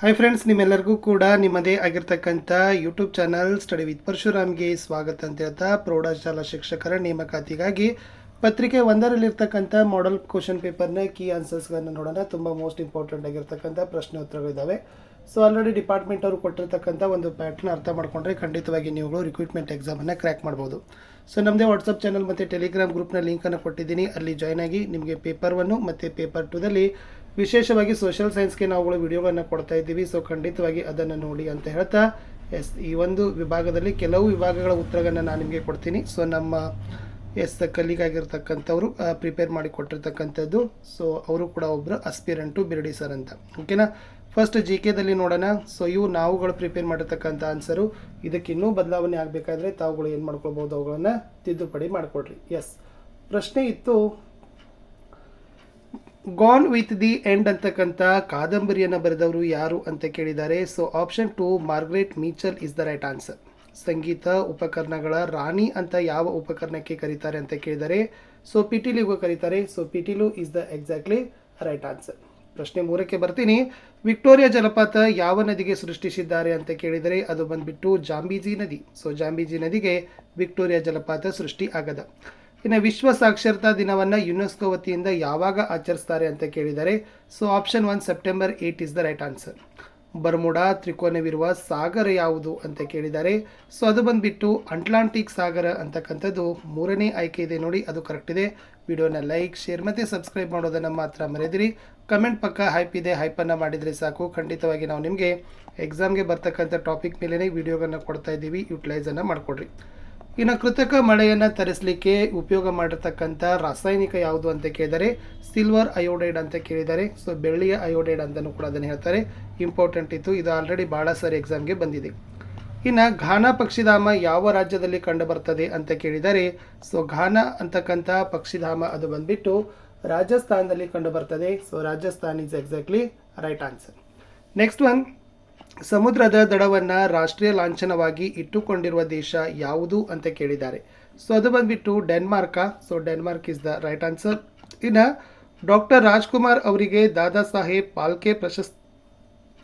Hi friends, ನಿಮ್ಮೆಲ್ಲರಿಗೂ ಕೂಡ ನಿಮ್ಮದೇ ಆಗಿರ್ತಕ್ಕಂಥ ಯೂಟ್ಯೂಬ್ ಚಾನಲ್ ಸ್ಟಡಿ ವಿತ್ ಪರಶುರಾಮ್ಗೆ ಸ್ವಾಗತ ಅಂತ ಹೇಳ್ತಾ ಪ್ರೌಢಶಾಲಾ ಶಿಕ್ಷಕರ ನೇಮಕಾತಿಗಾಗಿ ಪತ್ರಿಕೆ 1ರಲ್ಲಿರ್ತಕ್ಕಂಥ ಮಾಡೆಲ್ ಕ್ವಶನ್ ಪೇಪರ್ನ ಕೀ ಆನ್ಸರ್ಸ್ಗಳನ್ನು ನೋಡೋಣ. ತುಂಬ ಮೋಸ್ಟ್ ಇಂಪಾರ್ಟೆಂಟ್ ಆಗಿರ್ತಕ್ಕಂಥ ಪ್ರಶ್ನೆ ಉತ್ತರಗಳಿದ್ದಾವೆ. ಸೊ ಆಲ್ರೆಡಿ ಡಿಪಾರ್ಟ್ಮೆಂಟ್ ಅವರು ಕೊಟ್ಟಿರ್ತಕ್ಕಂಥ ಒಂದು ಪ್ಯಾಟ್ರನ್ ಅರ್ಥ ಮಾಡ್ಕೊಂಡ್ರೆ ಖಂಡಿತವಾಗಿ ನೀವುಗಳು ರಿಕ್ರೂಟ್ಮೆಂಟ್ ಎಕ್ಸಾಮನ್ನು ಕ್ರ್ಯಾಕ್ ಮಾಡ್ಬೋದು. ಸೊ ನಮ್ಮದೇ ವಾಟ್ಸಪ್ ಚಾನಲ್ ಮತ್ತು ಟೆಲಿಗ್ರಾಮ್ ಗ್ರೂಪ್ನ ಲಿಂಕನ್ನು ಕೊಟ್ಟಿದ್ದೀನಿ. ಅಲ್ಲಿ ಜಾಯ್ನ್ ಆಗಿ ನಿಮಗೆ ಪೇಪರ್ 1 ಮತ್ತು ಪೇಪರ್ 2ದಲ್ಲಿ ವಿಶೇಷವಾಗಿ ಸೋಷಿಯಲ್ ಸೈನ್ಸ್ಗೆ ನಾವುಗಳು ವಿಡಿಯೋಗಳನ್ನು ಕೊಡ್ತಾ ಇದ್ದೀವಿ. ಸೊ ಖಂಡಿತವಾಗಿ ಅದನ್ನು ನೋಡಿ ಅಂತ ಹೇಳ್ತಾ ಈ ಒಂದು ವಿಭಾಗದಲ್ಲಿ ಕೆಲವು ವಿಭಾಗಗಳ ಉತ್ತರಗಳನ್ನು ನಾನು ನಿಮಗೆ ಕೊಡ್ತೀನಿ. ಸೊ ನಮ್ಮ ಕಲಿಗಾಗಿರ್ತಕ್ಕಂಥವ್ರು ಪ್ರಿಪೇರ್ ಮಾಡಿ ಕೊಟ್ಟಿರ್ತಕ್ಕಂಥದ್ದು. ಸೊ ಅವರು ಕೂಡ ಒಬ್ಬರು ಅಸ್ಪಿರೆಂಟು ಬಿರ್ಡಿ ಸರ್ ಅಂತ. ಓಕೆನಾ, ಫಸ್ಟ್ GKದಲ್ಲಿ ನೋಡೋಣ. ಸೊ ಇವು ನಾವುಗಳು ಪ್ರಿಪೇರ್ ಮಾಡಿರ್ತಕ್ಕಂಥ ಆನ್ಸರು. ಇದಕ್ಕೆ ಇನ್ನೂ ಬದಲಾವಣೆ ಆಗಬೇಕಾದ್ರೆ ತಾವುಗಳು ಏನು ಮಾಡ್ಕೊಳ್ಬೋದು, ಅವುಗಳನ್ನು ತಿದ್ದುಪಡಿ ಮಾಡಿಕೊಡ್ರಿ. ಪ್ರಶ್ನೆ ಇತ್ತು, ಗಾನ್ ವಿತ್ ದಿ ಎಂಡ್ ಅಂತಕ್ಕಂಥ ಕಾದಂಬರಿಯನ್ನು ಬರೆದವರು ಯಾರು ಅಂತ ಕೇಳಿದ್ದಾರೆ. So option 2 Margaret Mitchell is the right answer. ಸಂಗೀತ ಉಪಕರಣಗಳ ರಾಣಿ ಅಂತ ಯಾವ ಉಪಕರಣಕ್ಕೆ ಕರೀತಾರೆ ಅಂತ ಕೇಳಿದರೆ ಸೊ ಪಿಟೀಲಿಗೂ ಕರೀತಾರೆ. ಸೊ ಪಿಟೀಲು is the exactly right answer. ಪ್ರಶ್ನೆ 3ಕ್ಕೆ ಬರ್ತೀನಿ. ವಿಕ್ಟೋರಿಯಾ ಜಲಪಾತ ಯಾವ ನದಿಗೆ ಸೃಷ್ಟಿಸಿದ್ದಾರೆ ಅಂತ ಕೇಳಿದರೆ ಅದು ಬಂದ್ಬಿಟ್ಟು ಜಾಂಬೀಜಿ ನದಿ. ಸೊ ಜಾಂಬೀಜಿ ನದಿಗೆ ವಿಕ್ಟೋರಿಯಾ ಜಲಪಾತ ಸೃಷ್ಟಿ ಆಗದ. ಇನ್ನು ವಿಶ್ವ ಸಾಕ್ಷರತಾ ದಿನವನ್ನು ಯುನೆಸ್ಕೋ ವತಿಯಿಂದ ಯಾವಾಗ ಆಚರಿಸ್ತಾರೆ ಅಂತ ಕೇಳಿದರೆ so option 1 September 8 is the right answer. Bermuda ತ್ರಿಕೋನವಿರುವ ಸಾಗರ ಯಾವುದು ಅಂತ ಕೇಳಿದ್ದಾರೆ. ಸೊ ಅದು ಬಂದ್ಬಿಟ್ಟು ಅಟ್ಲಾಂಟಿಕ್ ಸಾಗರ ಅಂತಕ್ಕಂಥದ್ದು 3ನೇ ಆಯ್ಕೆ ಇದೆ ನೋಡಿ, ಅದು ಕರೆಕ್ಟ್ ಇದೆ. ವಿಡಿಯೋನ ಲೈಕ್, ಶೇರ್ ಮತ್ತು ಸಬ್ಸ್ಕ್ರೈಬ್ ಮಾಡೋದನ್ನು ಮಾತ್ರ ಮರೆದಿರಿ. ಕಮೆಂಟ್ ಪಕ್ಕ ಹೈಪ್ ಇದೆ, ಹೈಪನ್ನು ಮಾಡಿದರೆ ಸಾಕು. ಖಂಡಿತವಾಗಿ ನಾವು ನಿಮಗೆ ಎಕ್ಸಾಮ್ಗೆ ಬರ್ತಕ್ಕಂಥ ಟಾಪಿಕ್ ಮೇಲೇ ವಿಡಿಯೋಗಳನ್ನು ಕೊಡ್ತಾ ಇದ್ದೀವಿ, ಯೂಟಿಲೈಸನ್ನು ಮಾಡಿಕೊಡ್ರಿ. ಇನ್ನು ಕೃತಕ ಮಳೆಯನ್ನು ತರಿಸಲಿಕ್ಕೆ ಉಪಯೋಗ ಮಾಡಿರ್ತಕ್ಕಂಥ ರಾಸಾಯನಿಕ ಯಾವುದು ಅಂತ ಕೇಳಿದರೆ ಸಿಲ್ವರ್ ಅಯೋಡೈಡ್ ಅಂತ ಕೇಳಿದ್ದಾರೆ. ಸೊ ಬೆಳ್ಳಿಯ ಅಯೋಡೈಡ್ ಅಂತಲೂ ಕೂಡ ಅದನ್ನು ಹೇಳ್ತಾರೆ. ಇಂಪಾರ್ಟೆಂಟ್ ಇತ್ತು, ಇದು ಆಲ್ರೆಡಿ ಭಾಳ ಸಾರಿ ಎಕ್ಸಾಮ್ಗೆ ಬಂದಿದೆ. ಇನ್ನು ಘಾನಾ ಪಕ್ಷಿಧಾಮ ಯಾವ ರಾಜ್ಯದಲ್ಲಿ ಕಂಡು ಬರ್ತದೆ ಅಂತ ಕೇಳಿದರೆ ಸೊ ಘಾನಾ ಅಂತಕ್ಕಂಥ ಪಕ್ಷಿಧಾಮ ಅದು ಬಂದ್ಬಿಟ್ಟು ರಾಜಸ್ಥಾನದಲ್ಲಿ ಕಂಡು ಬರ್ತದೆ. So Rajasthan is exactly right answer. Next one, ಸಮುದ್ರದ ದಡವನ್ನು ರಾಷ್ಟ್ರೀಯ ಲಾಂಛನವಾಗಿ ಇಟ್ಟುಕೊಂಡಿರುವ ದೇಶ ಯಾವುದು ಅಂತ ಕೇಳಿದ್ದಾರೆ. ಸೊ ಅದು ಬಂದ್ಬಿಟ್ಟು Denmark. So Denmark is the right answer. ಇನ್ನು ಡಾಕ್ಟರ್ ರಾಜ್ಕುಮಾರ್ ಅವರಿಗೆ ದಾದಾ ಸಾಹೇಬ್ ಫಾಲ್ಕೆ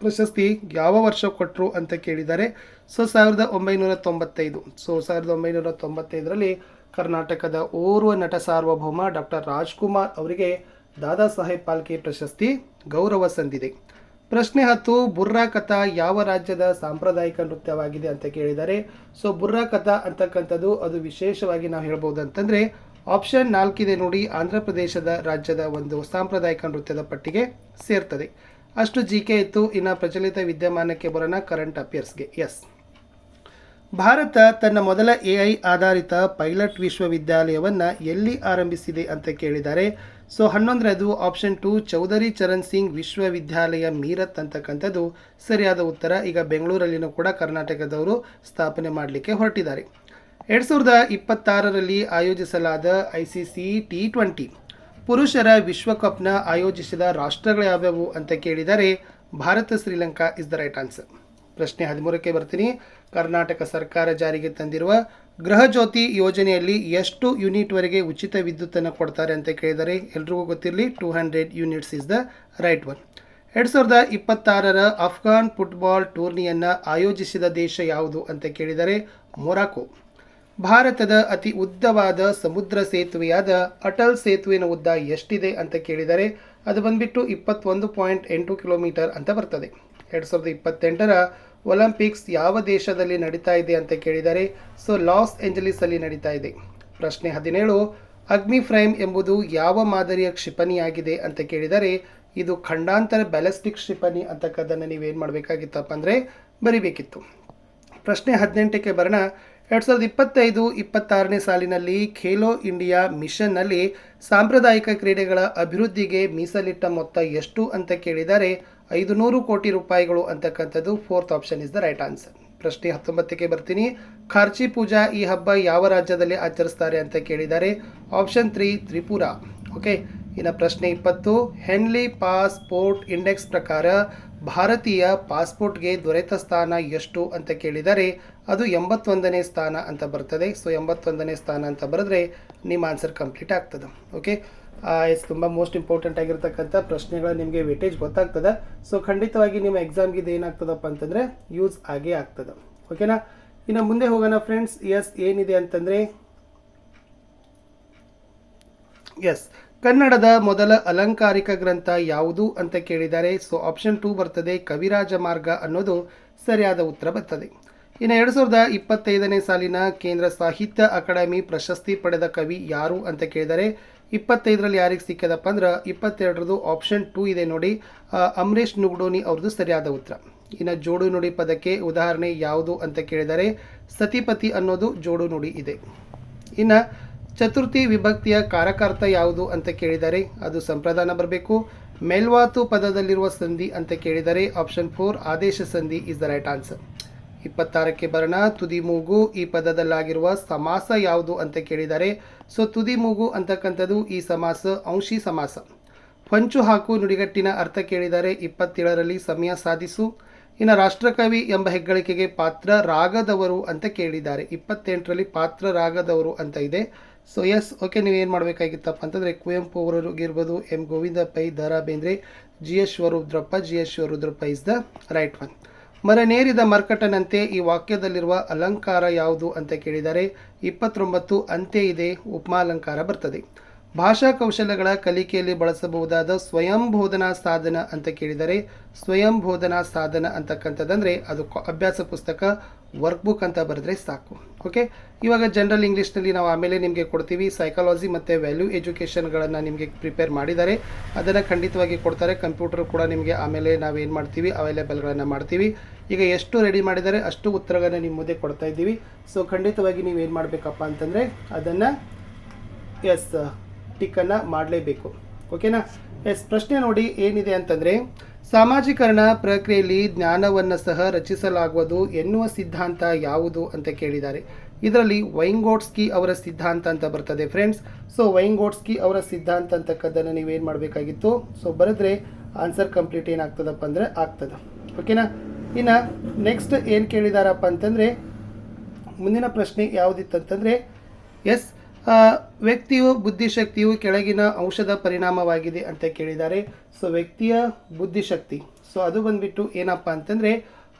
ಪ್ರಶಸ್ತಿ ಯಾವ ವರ್ಷ ಕೊಟ್ಟರು ಅಂತ ಕೇಳಿದ್ದಾರೆ. ಸೊ 1995. ಸೊ 1995ರಲ್ಲಿ ಕರ್ನಾಟಕದ ಓರ್ವ ನಟ ಸಾರ್ವಭೌಮ ಡಾಕ್ಟರ್ ರಾಜ್ಕುಮಾರ್ ಅವರಿಗೆ ದಾದಾ ಸಾಹೇಬ್ ಫಾಲ್ಕೆ ಪ್ರಶಸ್ತಿ ಗೌರವ ಸಂದಿದೆ. ಪ್ರಶ್ನೆ 10, ಬುರ್ರಾ ಕಥಾ ಯಾವ ರಾಜ್ಯದ ಸಾಂಪ್ರದಾಯಿಕ ನೃತ್ಯವಾಗಿದೆ ಅಂತ ಕೇಳಿದ್ದಾರೆ. ಸೊ ಬುರ್ರಾ ಕಥಾ ಅಂತಕ್ಕಂಥದ್ದು ಅದು ವಿಶೇಷವಾಗಿ ನಾವು ಹೇಳ್ಬೋದು ಅಂತಂದರೆ ಆಪ್ಷನ್ 4 ಇದೆ ನೋಡಿ, ಆಂಧ್ರ ಪ್ರದೇಶದ ರಾಜ್ಯದ ಒಂದು ಸಾಂಪ್ರದಾಯಿಕ ನೃತ್ಯದ ಪಟ್ಟಿಗೆ ಸೇರ್ತದೆ. ಅಷ್ಟು GK ಇತ್ತು. ಇನ್ನು ಪ್ರಚಲಿತ ವಿದ್ಯಮಾನಕ್ಕೆ ಬರೋಣ, ಕರೆಂಟ್ ಅಫೇರ್ಸ್ಗೆ. ಭಾರತ ತನ್ನ ಮೊದಲ AI ಆಧಾರಿತ ಪೈಲಟ್ ವಿಶ್ವವಿದ್ಯಾಲಯವನ್ನು ಎಲ್ಲಿ ಆರಂಭಿಸಿದೆ ಅಂತ ಕೇಳಿದ್ದಾರೆ. ಸೊ 11ನೇದು ಆಪ್ಷನ್ 2 ಚೌಧರಿ ಚರಣ್ ಸಿಂಗ್ ವಿಶ್ವವಿದ್ಯಾಲಯ ಮೀರತ್ ಅಂತಕ್ಕಂಥದ್ದು ಸರಿಯಾದ ಉತ್ತರ. ಈಗ ಬೆಂಗಳೂರಲ್ಲಿನೂ ಕೂಡ ಕರ್ನಾಟಕದವರು ಸ್ಥಾಪನೆ ಮಾಡಲಿಕ್ಕೆ ಹೊರಟಿದ್ದಾರೆ. 2026ರಲ್ಲಿ ಆಯೋಜಿಸಲಾದ ICC T20 ಪುರುಷರ ವಿಶ್ವಕಪ್ನ ಆಯೋಜಿಸಿದ ರಾಷ್ಟ್ರಗಳು ಯಾವ್ಯಾವು ಅಂತ ಕೇಳಿದರೆ Bharat, Sri Lanka is the right answer. ಪ್ರಶ್ನೆ 13ಕ್ಕೆ ಬರ್ತೀನಿ. ಕರ್ನಾಟಕ ಸರ್ಕಾರ ಜಾರಿಗೆ ತಂದಿರುವ ಗೃಹ ಜ್ಯೋತಿ ಯೋಜನೆಯಲ್ಲಿ ಎಷ್ಟು ಯೂನಿಟ್ವರೆಗೆ ಉಚಿತ ವಿದ್ಯುತ್ತನ್ನು ಕೊಡ್ತಾರೆ ಅಂತ ಕೇಳಿದರೆ ಎಲ್ರಿಗೂ ಗೊತ್ತಿರಲಿ, 200 units is the right one. 2026ರ ಅಫ್ಘಾನ್ ಫುಟ್ಬಾಲ್ ಟೂರ್ನಿಯನ್ನು ಆಯೋಜಿಸಿದ ದೇಶ ಯಾವುದು ಅಂತ ಕೇಳಿದರೆ ಮೊರಾಕೊ. ಭಾರತದ ಅತಿ ಉದ್ದವಾದ ಸಮುದ್ರ ಸೇತುವೆಯಾದ ಅಟಲ್ ಸೇತುವೆನ ಉದ್ದ ಎಷ್ಟಿದೆ ಅಂತ ಕೇಳಿದರೆ ಅದು ಬಂದ್ಬಿಟ್ಟು 21.8 ಕಿಲೋಮೀಟರ್ ಅಂತ ಬರ್ತದೆ. 2028ರ ಒಲಿಂಪಿಕ್ಸ್ ಯಾವ ದೇಶದಲ್ಲಿ ನಡೀತಾ ಇದೆ ಅಂತ ಕೇಳಿದರೆ ಸೊ ಲಾಸ್ ಏಂಜಲೀಸ್ ಅಲ್ಲಿ ನಡೀತಾ ಇದೆ. ಪ್ರಶ್ನೆ 17, ಅಗ್ನಿ ಫ್ರೈಮ್ ಎಂಬುದು ಯಾವ ಮಾದರಿಯ ಕ್ಷಿಪಣಿಯಾಗಿದೆ ಅಂತ ಕೇಳಿದರೆ ಇದು ಖಂಡಾಂತರ ಬ್ಯಾಲಿಸ್ಟಿಕ್ ಕ್ಷಿಪಣಿ ಅಂತಕ್ಕದ್ದನ್ನು ನೀವೇನು ಮಾಡಬೇಕಾಗಿತ್ತಪ್ಪ ಅಂದರೆ ಬರಿಬೇಕಿತ್ತು. ಪ್ರಶ್ನೆ 18ಕ್ಕೆ ಬರೋಣ. 2025-26ನೇ ಸಾಲಿನಲ್ಲಿ ಖೇಲೋ ಇಂಡಿಯಾ ಮಿಷನ್ನಲ್ಲಿ ಸಾಂಪ್ರದಾಯಿಕ ಕ್ರೀಡೆಗಳ ಅಭಿವೃದ್ಧಿಗೆ ಮೀಸಲಿಟ್ಟ ಮೊತ್ತ ಎಷ್ಟು ಅಂತ ಕೇಳಿದರೆ 500 ಕೋಟಿ ರೂಪಾಯಿಗಳು ಅಂತಕ್ಕಂಥದ್ದು 4th option is the right answer. ಪ್ರಶ್ನೆ 19ಕ್ಕೆ ಬರ್ತೀನಿ. ಖಾರ್ಚಿ ಪೂಜಾ ಈ ಹಬ್ಬ ಯಾವ ರಾಜ್ಯದಲ್ಲಿ ಆಚರಿಸ್ತಾರೆ ಅಂತ ಕೇಳಿದ್ದಾರೆ. ಆಪ್ಷನ್ 3 ತ್ರಿಪುರ. ಓಕೆ. ಇನ್ನು ಪ್ರಶ್ನೆ 20, ಹೆನ್ಲಿ ಪಾಸ್ಪೋರ್ಟ್ ಇಂಡೆಕ್ಸ್ ಪ್ರಕಾರ ಭಾರತೀಯ ಪಾಸ್ಪೋರ್ಟ್ಗೆ ದೊರೆತ ಸ್ಥಾನ ಎಷ್ಟು ಅಂತ ಕೇಳಿದರೆ ಅದು 81ನೇ ಸ್ಥಾನ ಅಂತ ಬರ್ತದೆ. ಸೊ 81ನೇ ಸ್ಥಾನ ಅಂತ ಬರೆದ್ರೆ ನಿಮ್ಮ ಆನ್ಸರ್ ಕಂಪ್ಲೀಟ್ ಆಗ್ತದೆ. ಓಕೆ. ಎಸ್ ತುಂಬ ಮೋಸ್ಟ್ ಇಂಪಾರ್ಟೆಂಟ್ ಆಗಿರ್ತಕ್ಕಂಥ ಪ್ರಶ್ನೆಗಳು ನಿಮಗೆ ವೇಟೇಜ್ ಗೊತ್ತಾಗ್ತದೆ. ಸೊ ಖಂಡಿತವಾಗಿ ನಿಮ್ಮ ಎಕ್ಸಾಮ್ಗೆ ಇದು ಏನಾಗ್ತದಪ್ಪ ಅಂತಂದರೆ ಯೂಸ್ ಆಗೇ ಆಗ್ತದೆ. ಓಕೆನಾ, ಇನ್ನು ಮುಂದೆ ಹೋಗೋಣ ಫ್ರೆಂಡ್ಸ್. ಎಸ್ ಏನಿದೆ ಅಂತಂದರೆ ಎಸ್ ಕನ್ನಡದ ಮೊದಲ ಅಲಂಕಾರಿಕ ಗ್ರಂಥ ಯಾವುದು ಅಂತ ಕೇಳಿದ್ದಾರೆ. ಸೊ ಆಪ್ಷನ್ 2 ಬರ್ತದೆ ಕವಿರಾಜ ಮಾರ್ಗ ಅನ್ನೋದು ಸರಿಯಾದ ಉತ್ತರ ಬರ್ತದೆ. ಇನ್ನು 2025ನೇ ಸಾಲಿನ ಕೇಂದ್ರ ಸಾಹಿತ್ಯ ಅಕಾಡೆಮಿ ಪ್ರಶಸ್ತಿ ಪಡೆದ ಕವಿ ಯಾರು ಅಂತ ಕೇಳಿದರೆ 25ರಲ್ಲಿ ಯಾರಿಗೆ ಸಿಕ್ಕದಪ್ಪ ಅಂದ್ರೆ 22ರದು ಆಪ್ಷನ್ 2 ಇದೆ ನೋಡಿ, ಅಮರೇಶ್ ನುಗ್ಡೋನಿ ಅವ್ರದ್ದು ಸರಿಯಾದ ಉತ್ತರ. ಇನ್ನು ಜೋಡು ನುಡಿ ಪದಕ್ಕೆ ಉದಾಹರಣೆ ಯಾವುದು ಅಂತ ಕೇಳಿದರೆ ಸತಿಪತಿ ಅನ್ನೋದು ಜೋಡು ನುಡಿ ಇದೆ. ಇನ್ನು ಚತುರ್ಥಿ ವಿಭಕ್ತಿಯ ಕಾರಕಾರ್ಥ ಯಾವುದು ಅಂತ ಕೇಳಿದರೆ ಅದು ಸಂಪ್ರದಾನ ಬರಬೇಕು. ಮೇಲ್ವಾತು ಪದದಲ್ಲಿರುವ ಸಂಧಿ ಅಂತ ಕೇಳಿದರೆ ಆಪ್ಷನ್ 4 ಆದೇಶ ಸಂಧಿ ಇಸ್ ದ ರೈಟ್ ಆನ್ಸರ್. 26ಕ್ಕೆ ಬರೋಣ. ತುದಿ ಮೂಗು ಈ ಪದದಲ್ಲಾಗಿರುವ ಸಮಾಸ ಯಾವುದು ಅಂತ ಕೇಳಿದ್ದಾರೆ. ಸೊ ತುದಿ ಮೂಗು ಅಂತಕ್ಕಂಥದ್ದು ಈ ಸಮಾಸ ಅಂಶಿ ಸಮಾಸ. ಹೊಂಚು ಹಾಕು ನುಡಿಗಟ್ಟಿನ ಅರ್ಥ ಕೇಳಿದರೆ 27ರಲ್ಲಿ ಸಮಯ ಸಾಧಿಸು. ಇನ್ನು ರಾಷ್ಟ್ರಕವಿ ಎಂಬ ಹೆಗ್ಗಳಿಕೆಗೆ ಪಾತ್ರ ರಾಗದವರು ಅಂತ ಕೇಳಿದ್ದಾರೆ. 28ರಲ್ಲಿ ಪಾತ್ರ ರಾಗದವರು ಅಂತ ಇದೆ. ಸೊ ಎಸ್ ಓಕೆ, ನೀವೇನು ಮಾಡಬೇಕಾಗಿತ್ತಪ್ಪ ಅಂತಂದರೆ ಕುವೆಂಪು ಅವರಿಗಿರ್ಬೋದು, M Govinda Pai, Da Ra Bendre, G S Shivarudrappa is the right one. ಮರನೇರಿದ ಮರ್ಕಟನಂತೆ ಈ ವಾಕ್ಯದಲ್ಲಿರುವ ಅಲಂಕಾರ ಯಾವುದು ಅಂತ ಕೇಳಿದರೆ 29 ಅಂತೆ ಇದೆ, ಉಪಮಾಲಂಕಾರ ಬರ್ತದೆ. ಭಾಷಾ ಕೌಶಲ್ಯಗಳ ಕಲಿಕೆಯಲ್ಲಿ ಬಳಸಬಹುದಾದ ಸ್ವಯಂ ಬೋಧನಾ ಸಾಧನ ಅಂತ ಕೇಳಿದರೆ ಸ್ವಯಂ ಬೋಧನಾ ಸಾಧನ ಅಂತಕ್ಕಂಥದ್ದಂದರೆ ಅದು ಅಭ್ಯಾಸ ಪುಸ್ತಕ ವರ್ಕ್ಬುಕ್ ಅಂತ ಬರೆದ್ರೆ ಸಾಕು. ಓಕೆ, ಇವಾಗ ಜನರಲ್ ಇಂಗ್ಲೀಷ್ನಲ್ಲಿ ನಾವು ಆಮೇಲೆ ನಿಮಗೆ ಕೊಡ್ತೀವಿ. ಸೈಕಾಲಜಿ ಮತ್ತು ವ್ಯಾಲ್ಯೂ ಎಜುಕೇಷನ್ಗಳನ್ನು ನಿಮಗೆ ಪ್ರಿಪೇರ್ ಮಾಡಿದ್ದಾರೆ, ಅದನ್ನು ಖಂಡಿತವಾಗಿ ಕೊಡ್ತಾರೆ. ಕಂಪ್ಯೂಟರ್ ಕೂಡ ನಿಮಗೆ ಆಮೇಲೆ ನಾವೇನು ಮಾಡ್ತೀವಿ ಅವೈಲೇಬಲ್ಗಳನ್ನು ಮಾಡ್ತೀವಿ. ಈಗ ಎಷ್ಟು ರೆಡಿ ಮಾಡಿದ್ದಾರೆ ಅಷ್ಟು ಉತ್ತರಗಳನ್ನು ನಿಮ್ಮ ಮುಂದೆ ಕೊಡ್ತಾ ಇದ್ದೀವಿ. ಸೊ ಖಂಡಿತವಾಗಿ ನೀವೇನು ಮಾಡಬೇಕಪ್ಪ ಅಂತಂದರೆ ಅದನ್ನು ಎಸ್ ಟಿಕ್ಕನ್ನು ಮಾಡಲೇಬೇಕು. ಓಕೆನಾ. ಎಸ್ ಪ್ರಶ್ನೆ ನೋಡಿ ಏನಿದೆ ಅಂತಂದರೆ ಸಾಮಾಜೀಕರಣ ಪ್ರಕ್ರಿಯೆಯಲ್ಲಿ ಜ್ಞಾನವನ್ನು ಸಹ ರಚಿಸಲಾಗುವುದು ಎನ್ನುವ ಸಿದ್ಧಾಂತ ಯಾವುದು ಅಂತ ಕೇಳಿದ್ದಾರೆ. ಇದರಲ್ಲಿ ವೈಂಗೋಟ್ಸ್ಕಿ ಅವರ ಸಿದ್ಧಾಂತ ಅಂತ ಬರ್ತದೆ ಫ್ರೆಂಡ್ಸ್. ಸೊ ವೈಂಗೋಟ್ಸ್ಕಿ ಅವರ ಸಿದ್ಧಾಂತ ಅಂತಕ್ಕದ್ದನ್ನು ನೀವೇನು ಮಾಡಬೇಕಾಗಿತ್ತು, ಸೊ ಬರೆದ್ರೆ ಆನ್ಸರ್ ಕಂಪ್ಲೀಟ್ ಏನಾಗ್ತದಪ್ಪ ಅಂದರೆ ಆಗ್ತದೆ. ಓಕೆನಾ. ಇನ್ನು ನೆಕ್ಸ್ಟ್ ಏನು ಕೇಳಿದಾರಪ್ಪ ಅಂತಂದರೆ ಮುಂದಿನ ಪ್ರಶ್ನೆ ಯಾವುದಿತ್ತಂತಂದರೆ ಎಸ್ ವ್ಯಕ್ತಿಯು ಬುದ್ಧಿಶಕ್ತಿಯು ಕೆಳಗಿನ ಅಂಶದ ಪರಿಣಾಮವಾಗಿದೆ ಅಂತ ಕೇಳಿದ್ದಾರೆ. ಸೊ ವ್ಯಕ್ತಿಯ ಬುದ್ಧಿಶಕ್ತಿ ಸೊ ಅದು ಬಂದುಬಿಟ್ಟು ಏನಪ್ಪ ಅಂತಂದರೆ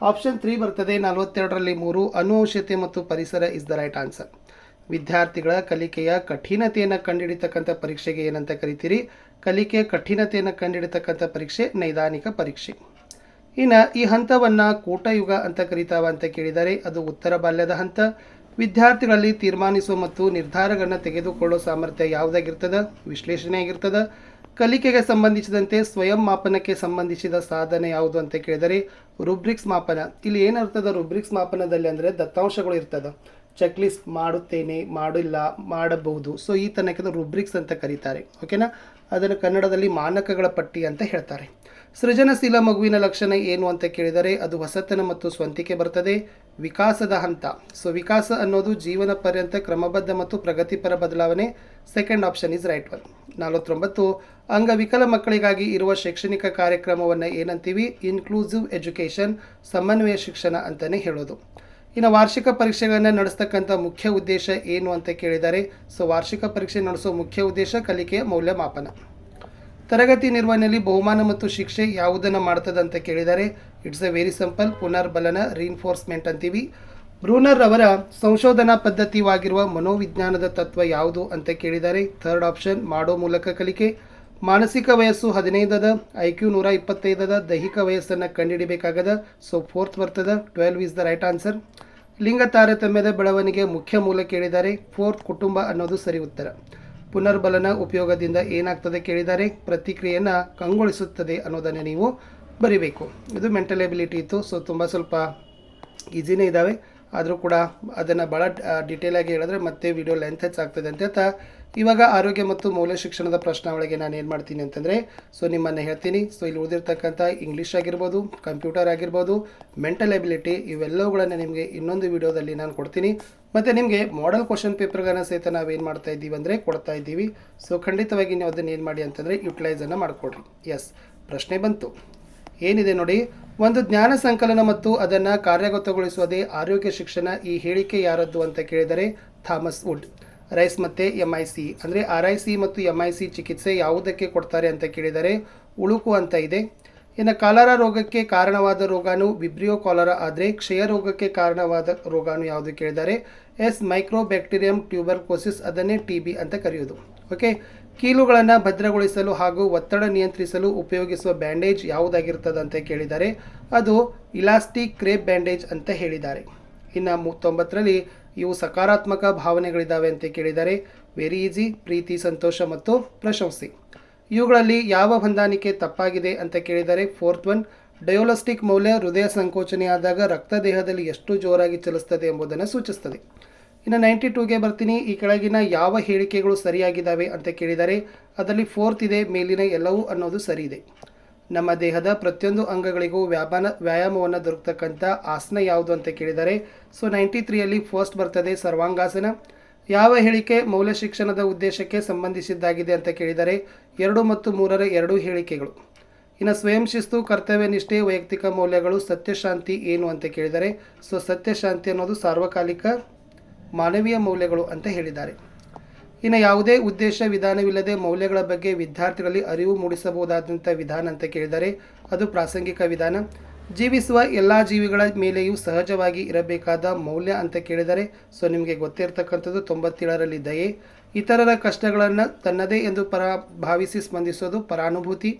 ಆಪ್ಷನ್ 3 ಬರ್ತದೆ. 42ರಲ್ಲಿ 3 ಅನುವಂಶತೆ ಮತ್ತು ಪರಿಸರ ಇಸ್ ದ ರೈಟ್ ಆನ್ಸರ್. ವಿದ್ಯಾರ್ಥಿಗಳ ಕಲಿಕೆಯ ಕಠಿಣತೆಯನ್ನು ಕಂಡುಹಿಡಿತಕ್ಕಂಥ ಪರೀಕ್ಷೆಗೆ ಏನಂತ ಕರಿತೀರಿ, ಕಲಿಕೆಯ ಕಠಿಣತೆಯನ್ನು ಕಂಡುಹಿಡಿತಕ್ಕಂಥ ಪರೀಕ್ಷೆ ನೈದಾನಿಕ ಪರೀಕ್ಷೆ. ಇನ್ನು ಈ ಹಂತವನ್ನು ಕೂಟಯುಗ ಅಂತ ಕರೀತಾವ ಅಂತ ಕೇಳಿದರೆ ಅದು ಉತ್ತರ ಬಾಲ್ಯದ ಹಂತ. ವಿದ್ಯಾರ್ಥಿಗಳಲ್ಲಿ ತೀರ್ಮಾನಿಸುವ ಮತ್ತು ನಿರ್ಧಾರಗಳನ್ನು ತೆಗೆದುಕೊಳ್ಳೋ ಸಾಮರ್ಥ್ಯ ಯಾವುದಾಗಿರ್ತದೆ, ವಿಶ್ಲೇಷಣೆ ಆಗಿರ್ತದೆ. ಕಲಿಕೆಗೆ ಸಂಬಂಧಿಸಿದಂತೆ ಸ್ವಯಂ ಮಾಪನಕ್ಕೆ ಸಂಬಂಧಿಸಿದ ಸಾಧನೆ ಯಾವುದು ಅಂತ ಕೇಳಿದರೆ ರುಬ್ರಿಕ್ಸ್ ಮಾಪನ. ಇಲ್ಲಿ ಏನರ್ತದೆ ರುಬ್ರಿಕ್ಸ್ ಮಾಪನದಲ್ಲಿ ಅಂದರೆ ದತ್ತಾಂಶಗಳು ಇರ್ತದೆ. ಚೆಕ್ ಲಿಸ್ಟ್ ಮಾಡುತ್ತೇನೆ, ಮಾಡಿಲ್ಲ, ಮಾಡಬಹುದು. ಸೊ ಈ ತನಕದ ರುಬ್ರಿಕ್ಸ್ ಅಂತ ಕರೀತಾರೆ. ಓಕೆನಾ. ಅದನ್ನು ಕನ್ನಡದಲ್ಲಿ ಮಾನಕಗಳ ಪಟ್ಟಿ ಅಂತ ಹೇಳ್ತಾರೆ. ಸೃಜನಶೀಲ ಮಗುವಿನ ಲಕ್ಷಣ ಏನು ಅಂತ ಕೇಳಿದರೆ ಅದು ಹೊಸತನ ಮತ್ತು ಸ್ವಂತಿಕೆ ಬರ್ತದೆ. ವಿಕಾಸದ ಹಂತ ಸೊ ವಿಕಾಸ ಅನ್ನೋದು ಜೀವನ ಪರ್ಯಂತ ಕ್ರಮಬದ್ಧ ಮತ್ತು ಪ್ರಗತಿಪರ ಬದಲಾವಣೆ. Second option is right one. 49 ಅಂಗವಿಕಲ ಮಕ್ಕಳಿಗಾಗಿ ಇರುವ ಶೈಕ್ಷಣಿಕ ಕಾರ್ಯಕ್ರಮವನ್ನು ಏನಂತೀವಿ, ಇನ್ಕ್ಲೂಸಿವ್ ಎಜುಕೇಷನ್, ಸಮನ್ವಯ ಶಿಕ್ಷಣ ಅಂತಲೇ ಹೇಳೋದು. ಇನ್ನು ವಾರ್ಷಿಕ ಪರೀಕ್ಷೆಗಳನ್ನು ನಡೆಸ್ತಕ್ಕಂಥ ಮುಖ್ಯ ಉದ್ದೇಶ ಏನು ಅಂತ ಕೇಳಿದರೆ ಸೊ ವಾರ್ಷಿಕ ಪರೀಕ್ಷೆ ನಡೆಸೋ ಮುಖ್ಯ ಉದ್ದೇಶ ಕಲಿಕೆಯ ಮೌಲ್ಯಮಾಪನ. ತರಗತಿ ನಿರ್ವಹಣೆಯಲ್ಲಿ ಬಹುಮಾನ ಮತ್ತು ಶಿಕ್ಷೆ ಯಾವುದನ್ನು ಮಾಡ್ತದೆ ಅಂತ ಕೇಳಿದರೆ ಇಟ್ಸ್ ಎ ವೆರಿ ಸಿಂಪಲ್, ಪುನರ್ಬಲನ, ರೀಇನ್ಫೋರ್ಸ್ಮೆಂಟ್ ಅಂತೀವಿ. ಬ್ರೂನರ್ ಅವರ ಸಂಶೋಧನಾ ಪದ್ಧತಿವಾಗಿರುವ ಮನೋವಿಜ್ಞಾನದ ತತ್ವ ಯಾವುದು ಅಂತ ಕೇಳಿದರೆ ಥರ್ಡ್ ಆಪ್ಷನ್, ಮಾಡೋ ಮೂಲಕ ಕಲಿಕೆ. ಮಾನಸಿಕ ವಯಸ್ಸು 15 IQ 125 ದೈಹಿಕ ವಯಸ್ಸನ್ನು ಕಂಡುಹಿಡಿಬೇಕಾಗದ ಸೊ 4th ಬರ್ತದೆ, 12 ಇಸ್ ದ ರೈಟ್ ಆನ್ಸರ್. ಲಿಂಗ ತಾರತಮ್ಯದ ಬೆಳವಣಿಗೆ ಮುಖ್ಯ ಮೂಲ ಕೇಳಿದ್ದಾರೆ 4th, ಕುಟುಂಬ ಅನ್ನೋದು ಸರಿ ಉತ್ತರ. ಪುನರ್ಬಲನ ಉಪಯೋಗದಿಂದ ಏನಾಗ್ತದೆ ಕೇಳಿದರೆ ಪ್ರತಿಕ್ರಿಯೆಯನ್ನು ಕಂಗೊಳಿಸುತ್ತದೆ ಅನ್ನೋದನ್ನು ನೀವು ಬರಿಬೇಕು. ಇದು ಮೆಂಟಲ್ ಎಬಿಲಿಟಿ ಇತ್ತು. ಸೊ ತುಂಬ ಸ್ವಲ್ಪ ಈಸಿನೇ ಇದ್ದಾವೆ, ಆದರೂ ಕೂಡ ಅದನ್ನು ಭಾಳ ಡೀಟೇಲಾಗಿ ಹೇಳಿದ್ರೆ ಮತ್ತೆ ವಿಡಿಯೋ ಲೆಂತ್ ಹೆಚ್ಚಾಗ್ತದೆ ಅಂತ ಹೇಳ್ತಾ ಇವಾಗ ಆರೋಗ್ಯ ಮತ್ತು ಮೌಲ್ಯ ಶಿಕ್ಷಣದ ಪ್ರಶ್ನಾವಳಿಗೆ ನಾನು ಏನು ಮಾಡ್ತೀನಿ ಅಂತಂದರೆ ಸೊ ನಿಮ್ಮನ್ನು ಹೇಳ್ತೀನಿ. ಸೊ ಇಲ್ಲಿ ಉಳಿದಿರ್ತಕ್ಕಂಥ ಇಂಗ್ಲೀಷ್ ಆಗಿರ್ಬೋದು, ಕಂಪ್ಯೂಟರ್ ಆಗಿರ್ಬೋದು, ಮೆಂಟಲ್ ಎಬಿಲಿಟಿ ಇವೆಲ್ಲವುಗಳನ್ನು ನಿಮಗೆ ಇನ್ನೊಂದು ವಿಡಿಯೋದಲ್ಲಿ ನಾನು ಕೊಡ್ತೀನಿ. ಮತ್ತು ನಿಮಗೆ ಮಾಡೆಲ್ ಕ್ವಶನ್ ಪೇಪರ್ಗಳನ್ನು ಸಹಿತ ನಾವೇನು ಮಾಡ್ತಾ ಇದ್ದೀವಿ ಅಂದರೆ ಕೊಡ್ತಾ ಇದ್ದೀವಿ. ಸೊ ಖಂಡಿತವಾಗಿ ನೀವು ಅದನ್ನು ಏನು ಮಾಡಿ ಅಂತಂದರೆ ಯುಟಿಲೈಸನ್ನು ಮಾಡಿಕೊಡ್ರಿ. ಎಸ್ ಪ್ರಶ್ನೆ ಬಂತು, ಏನಿದೆ ನೋಡಿ. ಒಂದು ಜ್ಞಾನ ಸಂಕಲನ ಮತ್ತು ಅದನ್ನು ಕಾರ್ಯಗತಗೊಳಿಸುವುದೇ ಆರೋಗ್ಯ ಶಿಕ್ಷಣ. ಈ ಹೇಳಿಕೆ ಯಾರದ್ದು ಅಂತ ಕೇಳಿದರೆ ಥಾಮಸ್ ವುಡ್. ರೈಸ್ ಮತ್ತು MIC ಅಂದರೆ RIC ಮತ್ತು MIC ಚಿಕಿತ್ಸೆ ಯಾವುದಕ್ಕೆ ಕೊಡ್ತಾರೆ ಅಂತ ಕೇಳಿದರೆ ಉಳುಕು ಅಂತ ಇದೆ. ಇನ್ನು ಕಾಲರಾ ರೋಗಕ್ಕೆ ಕಾರಣವಾದ ರೋಗಾಣು ವಿಬ್ರಿಯೋ ಕಾಲರಾ ಆದರೆ ಕ್ಷಯ ರೋಗಕ್ಕೆ ಕಾರಣವಾದ ರೋಗಾಣು ಯಾವುದು ಕೇಳಿದರೆ ಎಸ್ ಮೈಕ್ರೋಬ್ಯಾಕ್ಟೀರಿಯಂ ಟ್ಯೂಬರ್ಕೋಸಿಸ್, ಅದನ್ನೇ TB ಅಂತ ಕರೆಯೋದು. ಓಕೆ, ಕೀಲುಗಳನ್ನು ಭದ್ರಗೊಳಿಸಲು ಹಾಗೂ ಒತ್ತಡ ನಿಯಂತ್ರಿಸಲು ಉಪಯೋಗಿಸುವ ಬ್ಯಾಂಡೇಜ್ ಯಾವುದಾಗಿರ್ತದೆ ಅಂತ ಕೇಳಿದ್ದಾರೆ, ಅದು ಇಲಾಸ್ಟಿಕ್ ಕ್ರೇಪ್ ಬ್ಯಾಂಡೇಜ್ ಅಂತ ಹೇಳಿದ್ದಾರೆ. ಇನ್ನು 90ರಲ್ಲಿ ಇವು ಸಕಾರಾತ್ಮಕ ಭಾವನೆಗಳಿದ್ದಾವೆ ಅಂತ ಕೇಳಿದ್ದಾರೆ. ವೆರಿ ಈಸಿ, ಪ್ರೀತಿ, ಸಂತೋಷ ಮತ್ತು ಪ್ರಶಂಸೆ. ಇವುಗಳಲ್ಲಿ ಯಾವ ಹೊಂದಾಣಿಕೆ ತಪ್ಪಾಗಿದೆ ಅಂತ ಕೇಳಿದರೆ 4th ಒನ್, ಡಯೋಲಸ್ಟಿಕ್ ಮೌಲ್ಯ ಹೃದಯ ಸಂಕೋಚನೆಯಾದಾಗ ರಕ್ತ ದೇಹದಲ್ಲಿ ಎಷ್ಟು ಜೋರಾಗಿ ಚಲಿಸ್ತದೆ ಎಂಬುದನ್ನು ಸೂಚಿಸ್ತದೆ. ಇನ್ನು 92ಗೆ ಬರ್ತೀನಿ. ಈ ಕೆಳಗಿನ ಯಾವ ಹೇಳಿಕೆಗಳು ಸರಿಯಾಗಿದ್ದಾವೆ ಅಂತ ಕೇಳಿದರೆ ಅದರಲ್ಲಿ 4th ಇದೆ, ಮೇಲಿನ ಎಲ್ಲವೂ ಅನ್ನೋದು ಸರಿ ಇದೆ. ನಮ್ಮ ದೇಹದ ಪ್ರತಿಯೊಂದು ಅಂಗಗಳಿಗೂ ವ್ಯಾಯಾಮವನ್ನು ದೊರಕತಕ್ಕಂಥ ಆಸನ ಯಾವುದು ಅಂತ ಕೇಳಿದರೆ 93ಯಲ್ಲಿ ಫಸ್ಟ್ ಬರ್ತದೆ ಸರ್ವಾಂಗಾಸನ. ಯಾವ ಹೇಳಿಕೆ ಮೌಲ್ಯ ಶಿಕ್ಷಣದ ಉದ್ದೇಶಕ್ಕೆ ಸಂಬಂಧಿಸಿದ್ದಾಗಿದೆ ಅಂತ ಕೇಳಿದರೆ 2 ಮತ್ತು 3ರ ಎರಡೂ ಹೇಳಿಕೆಗಳು. ಇನ್ನು ಸ್ವಯಂ ಶಿಸ್ತು, ಕರ್ತವ್ಯ ನಿಷ್ಠೆ, ವೈಯಕ್ತಿಕ ಮೌಲ್ಯಗಳು, ಸತ್ಯಶಾಂತಿ ಏನು ಅಂತ ಕೇಳಿದರೆ ಸತ್ಯಶಾಂತಿ ಅನ್ನೋದು ಸಾರ್ವಕಾಲಿಕ ಮಾನವೀಯ ಮೌಲ್ಯಗಳು ಅಂತ ಹೇಳಿದ್ದಾರೆ. ಇನ್ನು ಯಾವುದೇ ಉದ್ದೇಶ ವಿಧಾನವಿಲ್ಲದೆ ಮೌಲ್ಯಗಳ ಬಗ್ಗೆ ವಿದ್ಯಾರ್ಥಿಗಳಲ್ಲಿ ಅರಿವು ಮೂಡಿಸಬಹುದಾದಂಥ ವಿಧಾನ ಅಂತ ಕೇಳಿದರೆ ಅದು ಪ್ರಾಸಂಗಿಕ ವಿಧಾನ. ಜೀವಿಸುವ ಎಲ್ಲ ಜೀವಿಗಳ ಮೇಲೆಯೂ ಸಹಜವಾಗಿ ಇರಬೇಕಾದ ಮೌಲ್ಯ ಅಂತ ಕೇಳಿದರೆ ನಿಮಗೆ ಗೊತ್ತಿರತಕ್ಕಂಥದ್ದು 97ರಲ್ಲಿ ದಯೆ. ಇತರರ ಕಷ್ಟಗಳನ್ನು ತನ್ನದೇ ಎಂದು ಭಾವಿಸಿ ಸ್ಪಂದಿಸೋದು ಪರಾನುಭೂತಿ.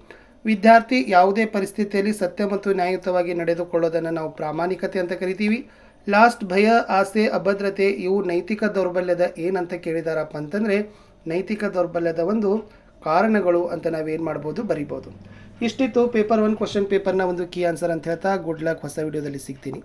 ವಿದ್ಯಾರ್ಥಿ ಯಾವುದೇ ಪರಿಸ್ಥಿತಿಯಲ್ಲಿ ಸತ್ಯ ಮತ್ತು ನ್ಯಾಯಯುತವಾಗಿ ನಡೆದುಕೊಳ್ಳೋದನ್ನು ನಾವು ಪ್ರಾಮಾಣಿಕತೆ ಅಂತ ಕರಿತೀವಿ. ಲಾಸ್ಟ್, ಭಯ, ಆಸೆ, ಅಭದ್ರತೆ ಇವು ನೈತಿಕ ದೌರ್ಬಲ್ಯದ ಏನಂತ ಕೇಳಿದಾರಪ್ಪ ಅಂತಂದರೆ ನೈತಿಕ ದೌರ್ಬಲ್ಯದ ಒಂದು ಕಾರಣಗಳು ಅಂತ ನಾವೇನು ಮಾಡ್ಬೋದು, ಬರಿಬೋದು. ಇಷ್ಟಿತ್ತು ಪೇಪರ್ 1 ಕ್ವಶನ್ ಪೇಪರ್ನ ಒಂದು ಕೀ ಆನ್ಸರ್ ಅಂತ ಹೇಳ್ತಾ ಗುಡ್ ಲಕ್. ಹೊಸ ವಿಡಿಯೋದಲ್ಲಿ ಸಿಗ್ತೀನಿ.